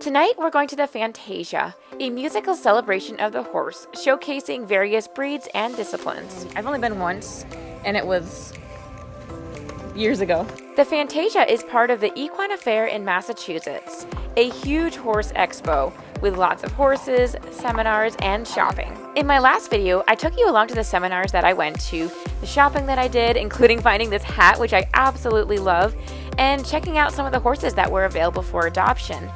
Tonight we're going to the Fantasia, a musical celebration of the horse, showcasing various breeds and disciplines. I've only been once, and it was years ago. The Fantasia is part of the Equine Affaire in Massachusetts, a huge horse expo with lots of horses, seminars, and shopping. In my last video, I took you along to the seminars that I went to, the shopping that I did, including finding this hat, which I absolutely love, and checking out some of the horses that were available for adoption.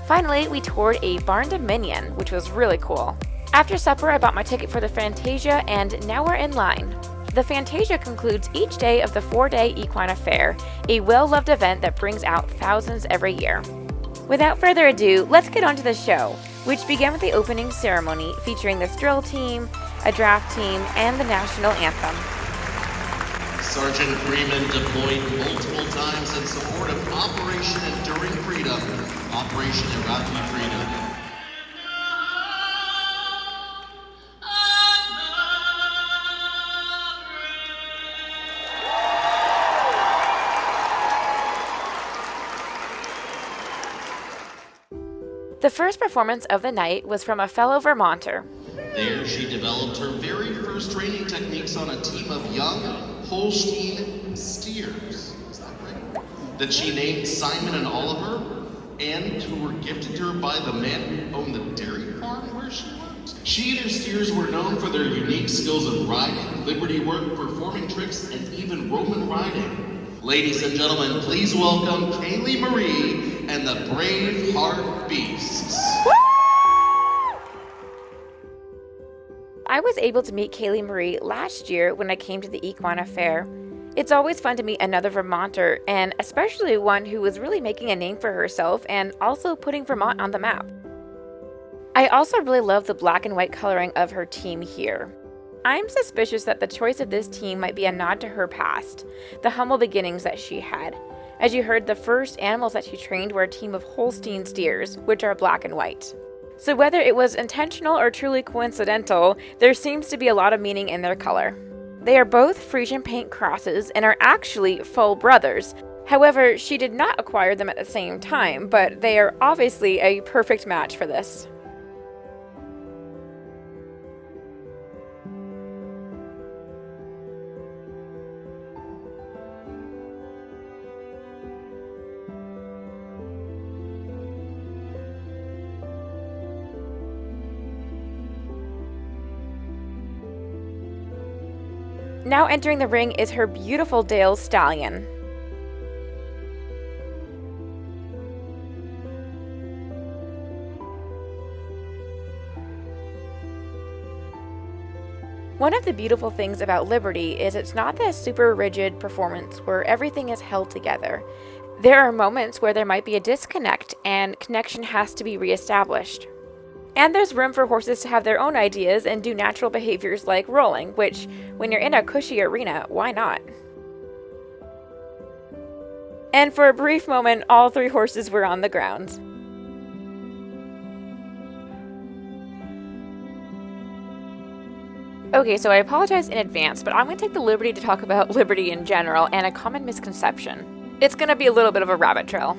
Finally, we toured a barn dominion, which was really cool. After supper, I bought my ticket for the Fantasia, and now we're in line. The Fantasia concludes each day of the 4-day Equine Affaire, a well-loved event that brings out thousands every year. Without further ado, let's get on to the show, which began with the opening ceremony featuring the drill team, a draft team, and the national anthem. Sergeant Freeman deployed multiple times in support of Operation Enduring Freedom, Operation Iraqi Freedom. The first performance of the night was from a fellow Vermonter. There she developed her very first training techniques on a team of young Holstein steers. Is that right? That she named Simon and Oliver, and who were gifted to her by the man who owned the dairy farm where she worked. She and her steers were known for their unique skills of riding, liberty work, performing tricks, and even Roman riding. Ladies and gentlemen, please welcome Kaylee Marie and the Braveheart Beasts. I was able to meet Kaylee Marie last year when I came to the Equine Affaire. It's always fun to meet another Vermonter, and especially one who was really making a name for herself and also putting Vermont on the map. I also really love the black and white coloring of her team here. I'm suspicious that the choice of this team might be a nod to her past, the humble beginnings that she had. As you heard, the first animals that she trained were a team of Holstein steers, which are black and white. So whether it was intentional or truly coincidental, there seems to be a lot of meaning in their color. They are both Frisian paint crosses and are actually full brothers. However, she did not acquire them at the same time, but they are obviously a perfect match for this. Now entering the ring is her beautiful Dale stallion. One of the beautiful things about Liberty is it's not this super rigid performance where everything is held together. There are moments where there might be a disconnect and connection has to be reestablished. And there's room for horses to have their own ideas and do natural behaviors like rolling, which, when you're in a cushy arena, why not? And for a brief moment, all three horses were on the ground. Okay, so I apologize in advance, but I'm going to take the liberty to talk about Liberty in general and a common misconception. It's going to be a little bit of a rabbit trail.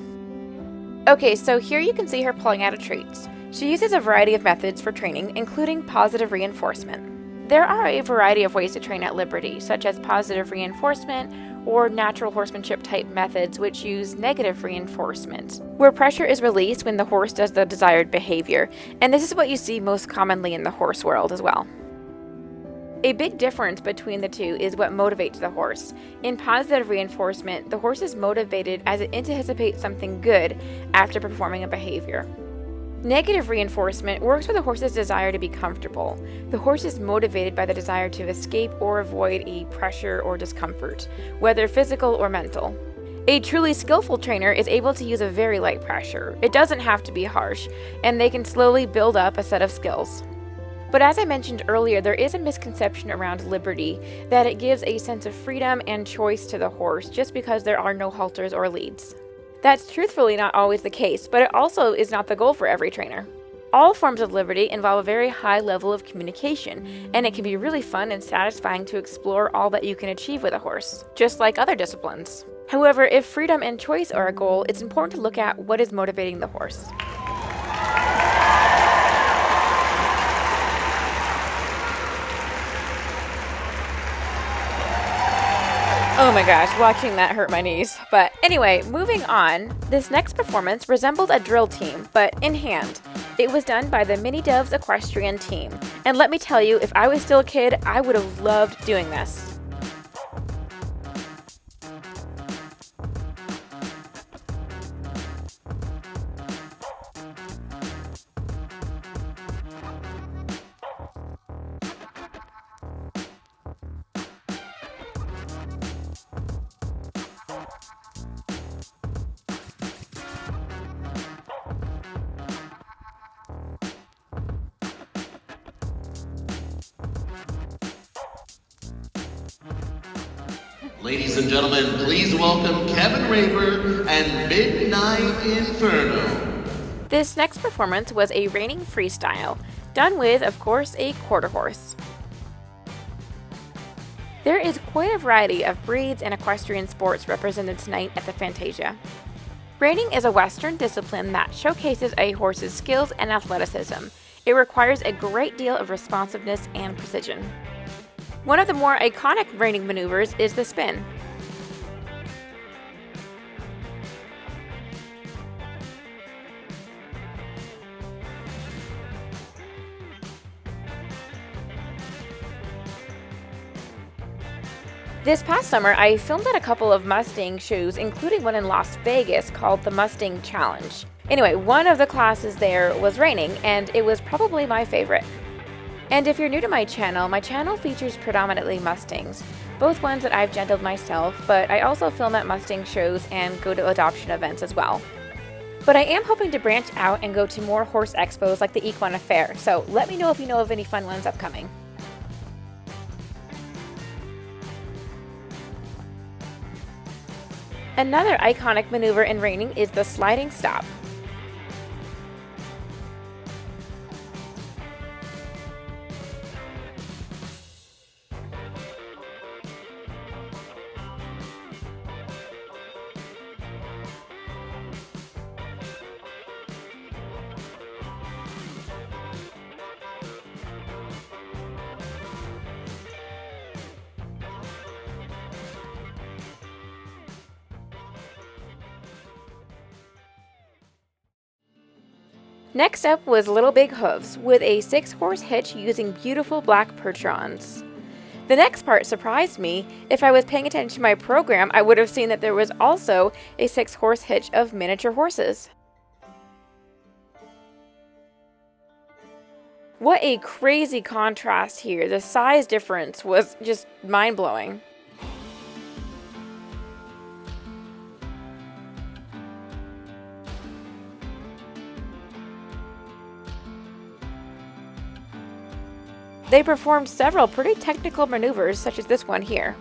Okay, so here you can see her pulling out of traits. She uses a variety of methods for training, including positive reinforcement. There are a variety of ways to train at Liberty, such as positive reinforcement or natural horsemanship type methods which use negative reinforcement, where pressure is released when the horse does the desired behavior, and this is what you see most commonly in the horse world as well. A big difference between the two is what motivates the horse. In positive reinforcement, the horse is motivated as it anticipates something good after performing a behavior. Negative reinforcement works with a horse's desire to be comfortable. The horse is motivated by the desire to escape or avoid a pressure or discomfort, whether physical or mental. A truly skillful trainer is able to use a very light pressure. It doesn't have to be harsh, and they can slowly build up a set of skills. But as I mentioned earlier, there is a misconception around Liberty that it gives a sense of freedom and choice to the horse just because there are no halters or leads. That's truthfully not always the case, but it also is not the goal for every trainer. All forms of Liberty involve a very high level of communication, and it can be really fun and satisfying to explore all that you can achieve with a horse, just like other disciplines. However, if freedom and choice are a goal, it's important to look at what is motivating the horse. Oh my gosh, watching that hurt my knees. But anyway, moving on, this next performance resembled a drill team, but in hand. It was done by the Mini Doves equestrian team. And let me tell you, if I was still a kid, I would have loved doing this. Ladies and gentlemen, please welcome Kevin Raber and Midnight Inferno. This next performance was a reining freestyle, done with, of course, a quarter horse. There is quite a variety of breeds and equestrian sports represented tonight at the Fantasia. Reining is a Western discipline that showcases a horse's skills and athleticism. It requires a great deal of responsiveness and precision. One of the more iconic reining maneuvers is the spin. This past summer, I filmed at a couple of Mustang shows, including one in Las Vegas called the Mustang Challenge. Anyway, one of the classes there was reining, and it was probably my favorite. And if you're new to my channel features predominantly Mustangs, both ones that I've gentled myself, but I also film at Mustang shows and go to adoption events as well. But I am hoping to branch out and go to more horse expos like the Equine Affaire, so let me know if you know of any fun ones upcoming. Another iconic maneuver in reining is the sliding stop. Next up was Little Big Hooves, with a 6-horse hitch using beautiful black percherons. The next part surprised me. If I was paying attention to my program, I would have seen that there was also a 6-horse hitch of miniature horses. What a crazy contrast here. The size difference was just mind-blowing. They performed several pretty technical maneuvers, such as this one here.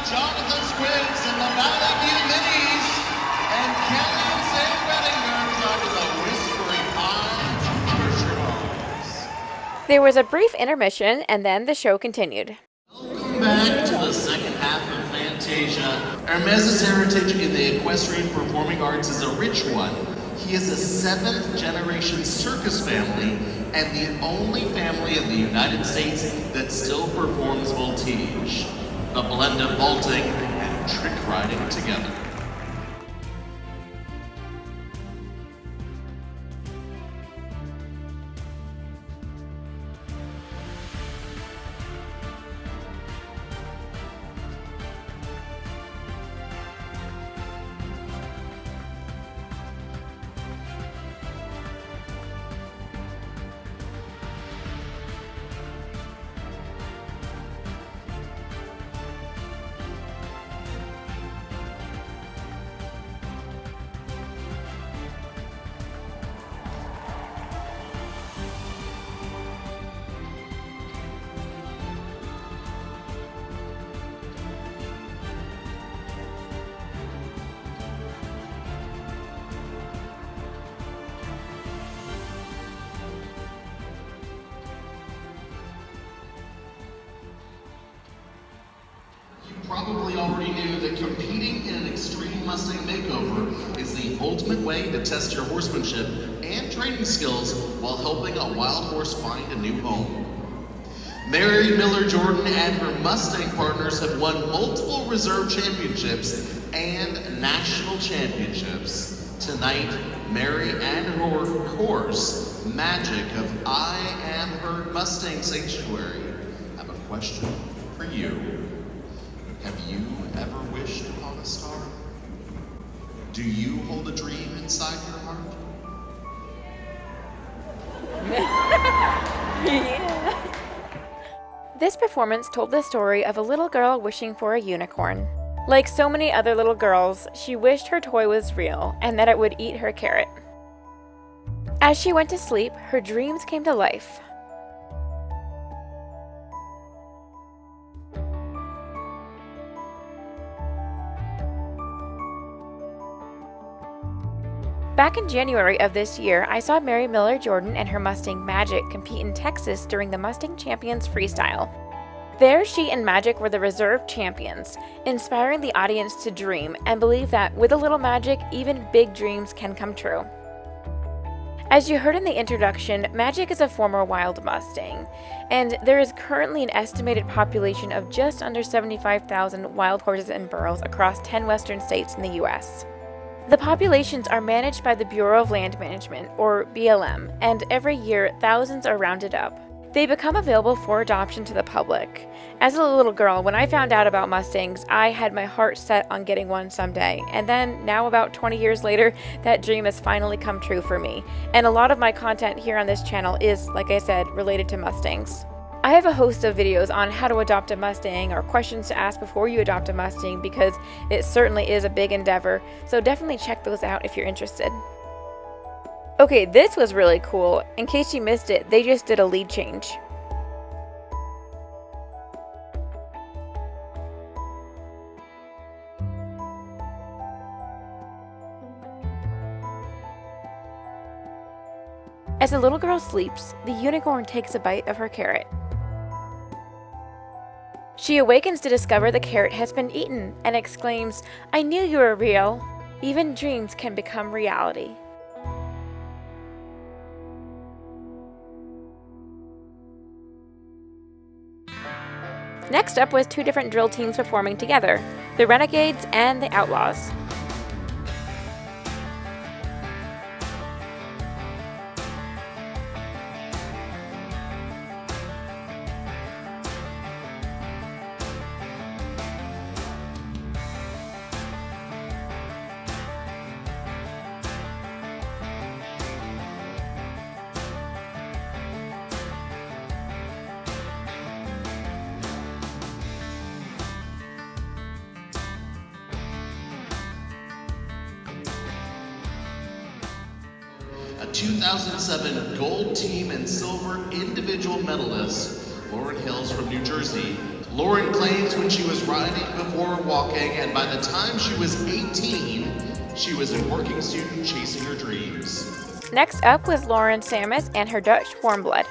Jonathan Squiggs and the Valley View Minis, and Kelly and Sam Reddingers under the Whispering Pines Commercials. There was a brief intermission, and then the show continued. Welcome back to the second half of Fantasia. Ermes' heritage in the equestrian performing arts is a rich one. He is a 7th-generation circus family and the only family in the United States that still performs voltige, a blend of vaulting and trick riding together. Probably already knew that competing in an extreme Mustang makeover is the ultimate way to test your horsemanship and training skills while helping a wild horse find a new home. Mary Miller Jordan and her Mustang partners have won multiple reserve championships and national championships. Tonight, Mary and her horse, Magic of I Am Her Mustang Sanctuary, have a question for you. Have you ever wished upon a star? Do you hold a dream inside your heart? Yeah. This performance told the story of a little girl wishing for a unicorn. Like so many other little girls, she wished her toy was real and that it would eat her carrot. As she went to sleep, her dreams came to life. Back in January of this year, I saw Mary Miller Jordan and her Mustang Magic compete in Texas during the Mustang Champions Freestyle. There, she and Magic were the reserve champions, inspiring the audience to dream and believe that with a little magic, even big dreams can come true. As you heard in the introduction, Magic is a former wild Mustang, and there is currently an estimated population of just under 75,000 wild horses and burros across 10 western states in the U.S. The populations are managed by the Bureau of Land Management, or BLM, and every year thousands are rounded up. They become available for adoption to the public. As a little girl, when I found out about Mustangs, I had my heart set on getting one someday, and then now about 20 years later, that dream has finally come true for me. And a lot of my content here on this channel is, like I said, related to Mustangs. I have a host of videos on how to adopt a Mustang or questions to ask before you adopt a Mustang because it certainly is a big endeavor, so definitely check those out if you're interested. Okay, this was really cool. In case you missed it, they just did a lead change. As the little girl sleeps, the unicorn takes a bite of her carrot. She awakens to discover the carrot has been eaten and exclaims, "I knew you were real. Even dreams can become reality." Next up was two different drill teams performing together, the Renegades and the Outlaws. A 2007 gold team and silver individual medalist, Lauren hails from New Jersey. Lauren claims when she was riding before walking, and by the time she was 18, she was a working student chasing her dreams. Next up was Lauren Sammis and her Dutch warm blood.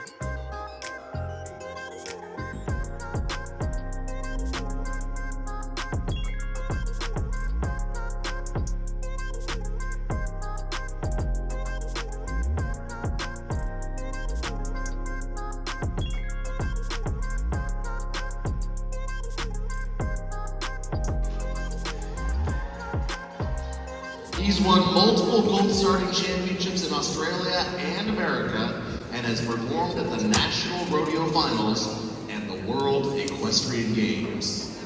He's won multiple gold starting championships in Australia and America and has performed at the National Rodeo Finals and the World Equestrian Games.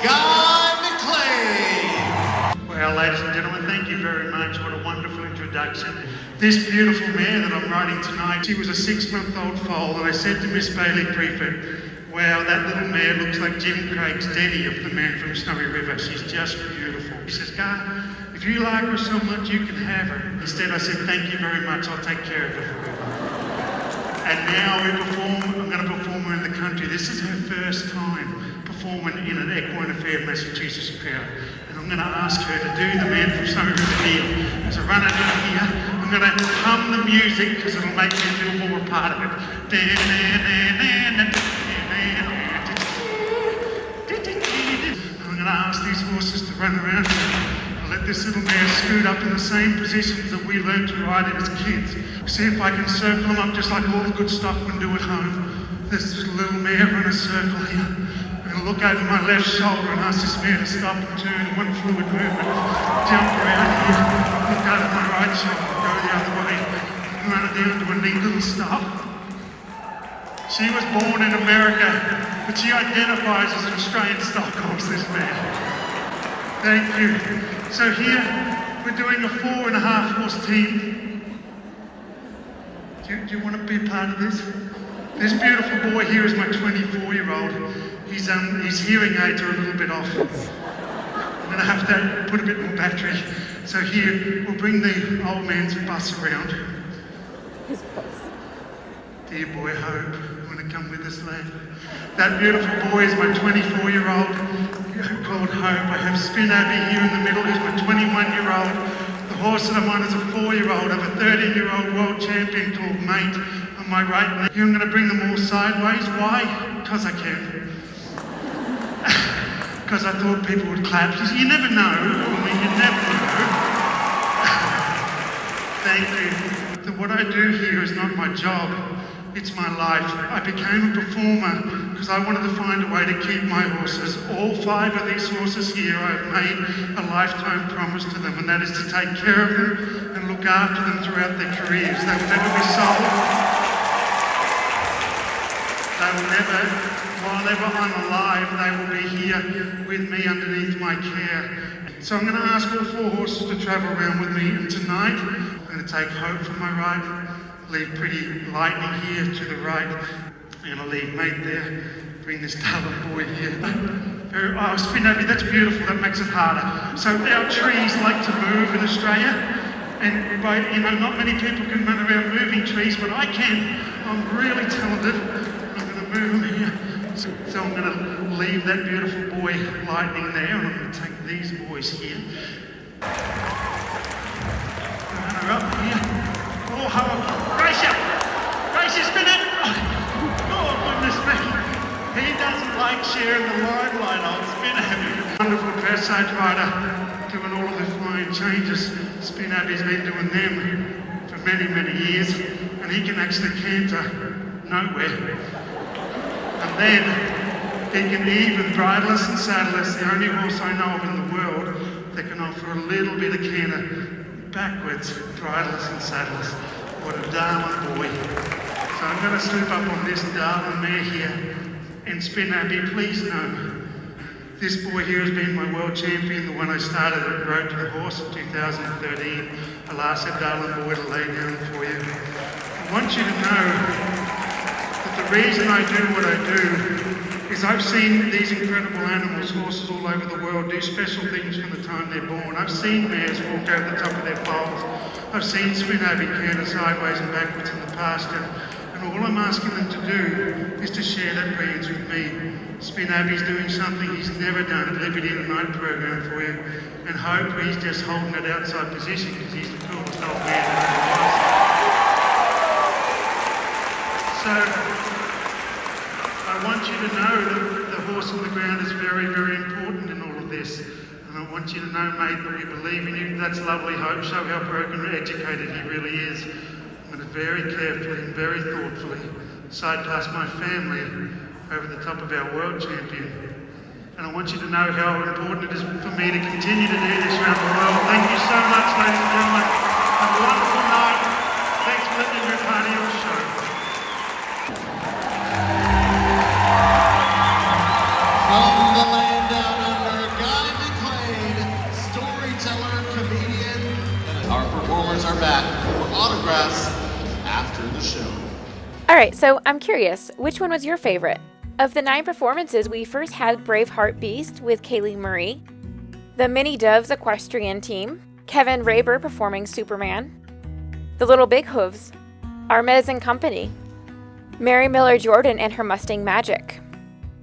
Guy McLean! Well, ladies and gentlemen, thank you very much. What a wonderful introduction. This beautiful mare that I'm riding tonight, she was a 6-month-old foal, and I said to Miss Bailey Prefect, "Wow, that little mare looks like Jim Craig's Daddy of the Man from Snowy River. She's just beautiful." She says, "Guy, if you like her so much, you can have her." Instead, I said, "Thank you very much. I'll take care of her forever." And now I'm going to perform her in the country. This is her first time performing in an Equine Affaire Massachusetts crowd. And I'm going to ask her to do the Man from Snowy River deal. As I run over here, I'm going to hum the music because it'll make me feel more a part of it. I'm going I asked these horses to run around and let this little mare scoot up in the same positions that we learned to ride in as kids. See if I can circle them up just like all the good stockmen do at home. This little mare run a circle here. I'm going to look over my left shoulder and ask this mare to stop and turn in one fluid movement. Jump around here, look over my right shoulder, go the other way, and run it down to a neat little stop. She was born in America, but she identifies as an Australian stock horse, this mare. Thank you. So here, we're doing a 4.5 horse team. Do you want to be a part of this? This beautiful boy here is my 24-year-old. His hearing aids are a little bit off. I'm going to have to put a bit more battery. So here, we'll bring the old man's bus around. His bus. Dear boy Hope, you want to come with us, lad? That beautiful boy is my 24-year-old called Hope. I have Spin Abbey here in the middle, who's my 21-year-old. The horse that I'm on is a 4-year-old. I have a 13-year-old world champion called Mate on my right. Here I'm going to bring them all sideways. Why? Because I can. Because I thought people would clap. You never know. You never know. Thank you. What I do here is not my job. It's my life. I became a performer because I wanted to find a way to keep my horses. All 5 of these horses here, I've made a lifetime promise to them, and that is to take care of them and look after them throughout their careers. They will never be sold. They will never, while ever I'm alive, they will be here with me underneath my care. So I'm going to ask all 4 horses to travel around with me, and tonight I'm going to take Hope from my right, leave Pretty Lightning here to the right. I'm going to leave Mate there, bring this darling boy here. Oh, Spin Abbey, that's beautiful, that makes it harder. So our trees like to move in Australia, and not many people can run around moving trees, but I can. I'm really talented. I'm going to move them here. So I'm going to leave that beautiful boy Lightning there, and I'm going to take these boys here. Run her up here. Oh, Gracia, Spin It! Oh, goodness me. He doesn't like sharing the limelight on Spin Abbey. Wonderful dressage rider, doing all of the flying changes. Spin Abbey's been doing them for many, many years, and he can actually canter nowhere. And then he can even bridleless and saddleless, the only horse I know of in the world that can offer a little bit of canter backwards, bridleless and saddleless. What a darling boy. So I'm going to swoop up on this darling mare here. And Spin Abbey, please know, this boy here has been my world champion, the one I started at Road to the Horse in 2013. Alas, that darling boy to lay down for you. I want you to know that the reason I do what I do is I've seen these incredible animals, horses all over the world, do special things from the time they're born. I've seen mares walk over the top of their foals. I've seen Spin Abbey canter sideways and backwards in the pasture. And all I'm asking them to do is to share that brilliance with me. Spin Abbey's doing something he's never done at Liberty Tonight program for you. And Hope, he's just holding that outside position because he's the coolest old man that ever was. So, I want you to know that the horse on the ground is very, very important in all of this. And I want you to know, mate, that we believe in you. That's lovely, Hope. Show how broken and educated he really is. I'm going to very carefully and very thoughtfully side pass my family over the top of our world champion. And I want you to know how important it is for me to continue to do this around the world. Thank you so much, ladies and gentlemen. Have a wonderful night. Thanks for letting me be part of your show. From the land down under, Guy McLean, storyteller, comedian, and our performers are back for autographs after the show. Alright, so I'm curious, which one was your favorite? Of the 9 performances, we first had Braveheart Beasts with Kaylee Marie, the Mini Doves Equestrian Team, Kevin Raber performing Superman, the Little Big Hooves, Ermes Company, Mary Miller Jordan and her Mustang Magic,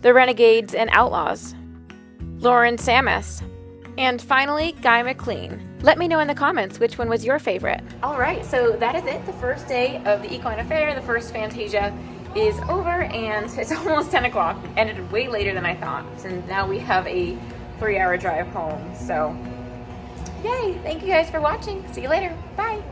the Renegades and Outlaws, Lauren Sammis, and finally, Guy McLean. Let me know in the comments which one was your favorite. Alright, so that is it. The first day of the Equine Affaire, the first Fantasia, is over, and it's almost 10 o'clock. Ended way later than I thought. And now we have a 3-hour drive home. So, yay! Thank you guys for watching. See you later. Bye.